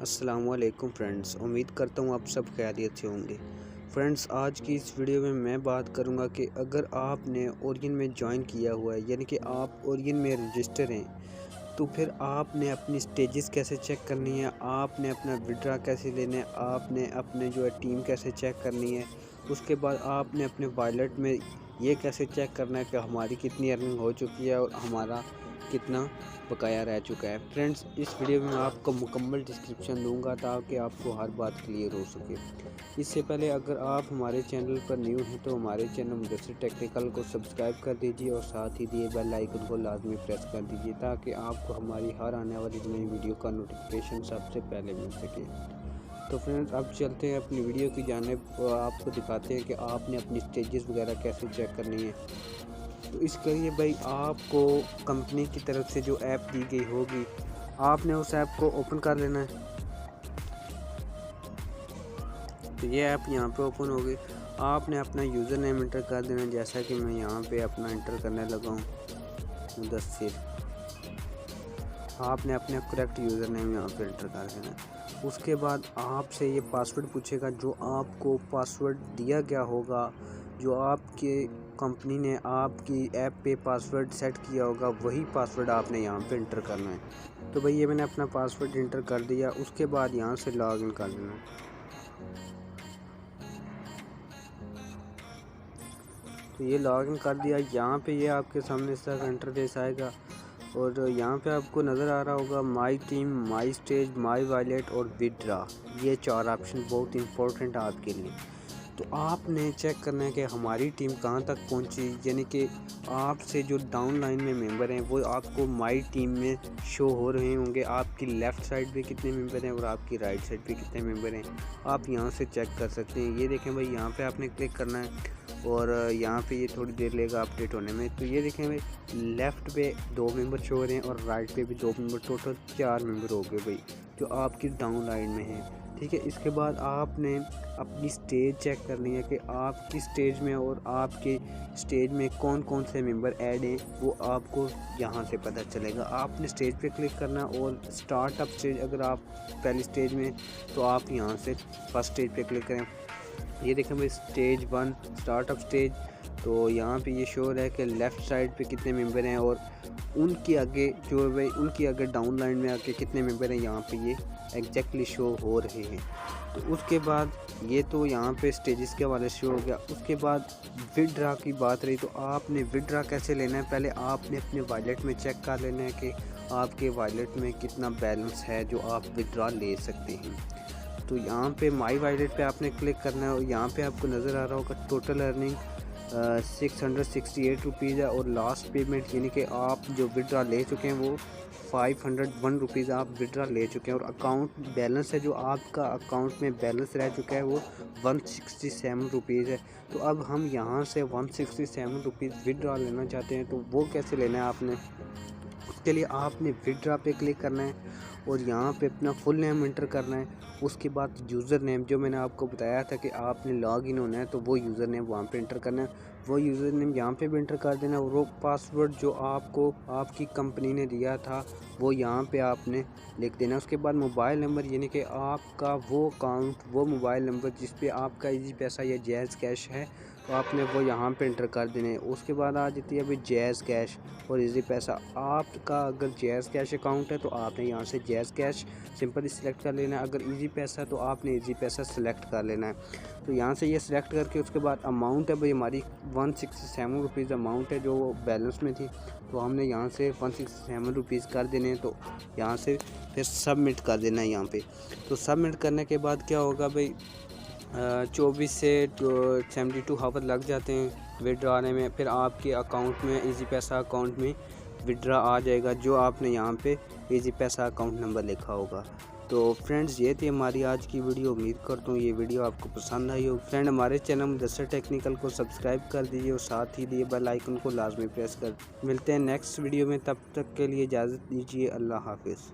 अस्सलाम वालेकुम फ्रेंड्स, उम्मीद करता हूँ आप सब खैरियत से होंगे। फ्रेंड्स, आज की इस वीडियो में मैं बात करूँगा कि अगर आपने ओरिजिन में ज्वाइन किया हुआ है, यानी कि आप ओरिजिन में रजिस्टर हैं, तो फिर आपने अपनी स्टेजेस कैसे चेक करनी है, आपने अपना विड्रा कैसे लेना है, आपने अपने जो है टीम कैसे चेक करनी है। उसके बाद आपने अपने वॉलेट में ये कैसे चेक करना है कि हमारी कितनी अर्निंग हो चुकी है और हमारा कितना बकाया रह चुका है। फ्रेंड्स, इस वीडियो में मैं आपको मुकम्मल डिस्क्रिप्शन दूंगा ताकि आपको हर बात क्लियर हो सके। इससे पहले अगर आप हमारे चैनल पर न्यू हैं तो हमारे चैनल मुदस्सिर टेक्निकल को सब्सक्राइब कर दीजिए और साथ ही दिए बेल आइकन को लाजमी प्रेस कर दीजिए ताकि आपको हमारी हर आने वाली नई वीडियो का नोटिफिकेशन सबसे पहले मिल सके। तो फ्रेंड्स, अब चलते हैं अपनी वीडियो की जानिब और आपको दिखाते हैं कि आपने अपनी स्टेजेस वगैरह कैसे चेक करनी है। तो इसके लिए भाई आपको कंपनी की तरफ से जो ऐप दी गई होगी, आपने उस ऐप को ओपन कर लेना है। तो ये ऐप यहाँ पे ओपन होगी। आपने अपना यूज़र नेम इंटर कर देना, जैसा कि मैं यहाँ पे अपना इंटर करने लगा हूँ मुदस्सिर। आपने अपने करेक्ट यूज़र नेम यहाँ पे इंटर कर देना। उसके बाद आपसे ये पासवर्ड पूछेगा, जो आपको पासवर्ड दिया गया होगा, जो आपके कंपनी ने आपकी ऐप पे पासवर्ड सेट किया होगा, वही पासवर्ड आपने यहाँ पे इंटर करना है। तो भाई ये मैंने अपना पासवर्ड इंटर कर दिया। उसके बाद यहाँ से लॉग इन कर देना। तो ये लॉग इन कर दिया। यहाँ पे ये आपके सामने इस तरह का इंटरफेस आएगा और यहाँ पे आपको नज़र आ रहा होगा my team, my stage, my wallet और विड्रा। ये 4 ऑप्शन बहुत इंपॉर्टेंट है आपके लिए। तो आपने चेक करना है कि हमारी टीम कहाँ तक पहुँची, यानी कि आपसे जो डाउन लाइन में मेंबर हैं वो आपको माई टीम में शो हो रहे होंगे। आपकी लेफ़्ट साइड पे कितने मेंबर हैं और आपकी राइट साइड पे कितने मेंबर हैं, आप यहाँ से चेक कर सकते हैं। ये देखें भाई, यहाँ पे आपने क्लिक करना है और यहाँ पे ये थोड़ी देर लेगा अपडेट होने में। तो ये देखें भाई, लेफ़्ट पे 2 मेंबर शो हो रहे हैं और राइट पे भी 2 मेंबर, टोटल 4 मेंबर हो गए भाई जो आपकी डाउन लाइन में हैं। ठीक है, इसके बाद आपने अपनी स्टेज चेक करनी है कि आपकी स्टेज में और आपके स्टेज में कौन कौन से मेंबर ऐड हैं, वो आपको यहाँ से पता चलेगा। आपने स्टेज पे क्लिक करना और स्टार्ट अप स्टेज, अगर आप पहली स्टेज में तो आप यहाँ से फर्स्ट स्टेज पे क्लिक करें। ये देखें भाई, स्टेज 1 स्टार्ट अप स्टेज। तो यहाँ पे ये शो है कि लेफ़्ट साइड पे कितने मेंबर हैं और उनके आगे जो है भाई, उनके आगे डाउन लाइन में आके कितने मेंबर हैं, यहाँ पे ये एग्जैक्टली शो हो रहे हैं। तो उसके बाद ये तो यहाँ पे स्टेजेस के हवाले शो हो गया। उसके बाद विड्रा की बात रही, तो आपने विड्रा कैसे लेना है, पहले आपने अपने वॉलेट में चेक कर लेना है कि आपके वॉलेट में कितना बैलेंस है जो आप विड्रा ले सकते हैं। तो यहाँ पे माई वॉलेट पे आपने क्लिक करना है और यहाँ पे आपको नज़र आ रहा होगा टोटल अर्निंग 668 रुपीज़ है और लास्ट पेमेंट, यानी कि आप जो विड्रा ले चुके हैं वो 501 रुपीज़ आप विड्रा ले चुके हैं। और अकाउंट बैलेंस है, जो आपका अकाउंट में बैलेंस रह चुका है, वो 167 रुपीज़ है। तो अब हम यहाँ से 167 रुपीज़ विड्रा लेना चाहते हैं, तो वो कैसे लेना है आपने, उसके लिए आपने विड्रा पे क्लिक करना है और यहाँ पे अपना फुल नेम इंटर करना है। उसके बाद यूज़र नेम, जो मैंने आपको बताया था कि आपने लॉग इन होना है, तो वो यूज़र नेम वहाँ पे इंटर करना है। वो यूज़र नेम यहाँ पे भी इंटर कर देना और वो पासवर्ड जो आपको आपकी कंपनी ने दिया था वो यहाँ पे आपने लिख देना। उसके बाद मोबाइल नंबर, यानी कि आपका वो अकाउंट, वो मोबाइल नंबर जिस पे आपका इजी पैसा या जैज़ कैश है, तो आपने वो यहाँ पे इंटर कर देना है। उसके बाद आ जाती है अभी जैज़ कैश और इजी पैसा। आपका अगर जैज़ कैश अकाउंट है तो आपने यहाँ से जैज़ कैश सिंपली सिलेक्ट कर लेना है। अगर इजी पैसा है तो आपने इजी पैसा सिलेक्ट कर लेना है। तो यहाँ से ये सिलेक्ट करके उसके बाद अमाउंट है भाई, हमारी 167 रुपीज़ अमाउंट है जो बैलेंस में थी, तो हमने यहाँ से 167 रुपीज़ कर देने हैं। तो यहाँ से फिर सबमिट कर देना है यहाँ पे। तो सबमिट करने के बाद क्या होगा भाई, 24 से 72 हावर लग जाते हैं विड्रा आने में। फिर आपके अकाउंट में, इजी पैसा अकाउंट में विड्रा आ जाएगा, जो आपने यहाँ पे इजी पैसा अकाउंट नंबर लिखा होगा। तो फ्रेंड्स, ये थी हमारी आज की वीडियो। उम्मीद करता हूँ ये वीडियो आपको पसंद आई हो। फ्रेंड, हमारे चैनल मुदस्सिर टेक्निकल को सब्सक्राइब कर दीजिए और साथ ही दिए बेल आइकन को लाजमी प्रेस कर। मिलते हैं नेक्स्ट वीडियो में, तब तक के लिए इजाज़त दीजिए। अल्लाह हाफिज़।